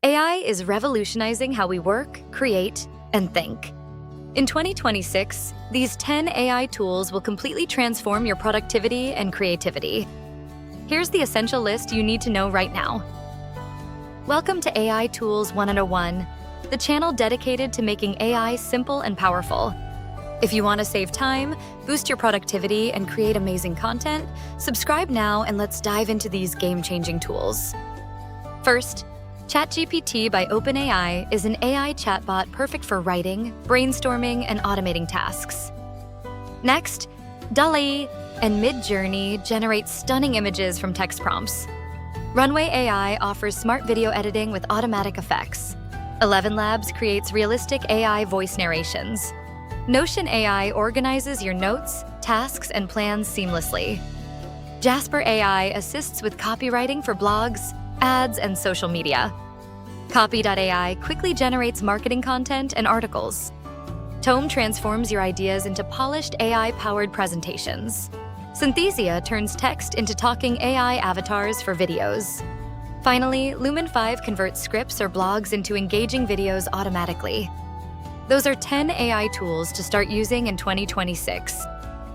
AI is revolutionizing how we work, create, and think. In 2026, these 10 AI tools will completely transform your productivity and creativity. Here's the essential list you need to know right now. Welcome to AI Tools 101, the channel dedicated to making AI simple and powerful. If you want to save time, boost your productivity, and create amazing content, subscribe now and let's dive into these game-changing tools. First, ChatGPT by OpenAI is an AI chatbot perfect for writing, brainstorming, and automating tasks. Next, DALL-E and Midjourney generate stunning images from text prompts. Runway AI offers smart video editing with automatic effects. ElevenLabs creates realistic AI voice narrations. Notion AI organizes your notes, tasks, and plans seamlessly. Jasper AI assists with copywriting for blogs, ads, and social media. Copy.ai quickly generates marketing content and articles. Tome transforms your ideas into polished AI-powered presentations. Synthesia turns text into talking AI avatars for videos. Finally, Lumen 5 converts scripts or blogs into engaging videos automatically. Those are 10 AI tools to start using in 2026.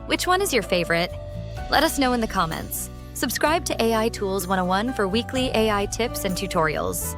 Which one is your favorite? Let us know in the comments. Subscribe to AI Tools 101 for weekly AI tips and tutorials.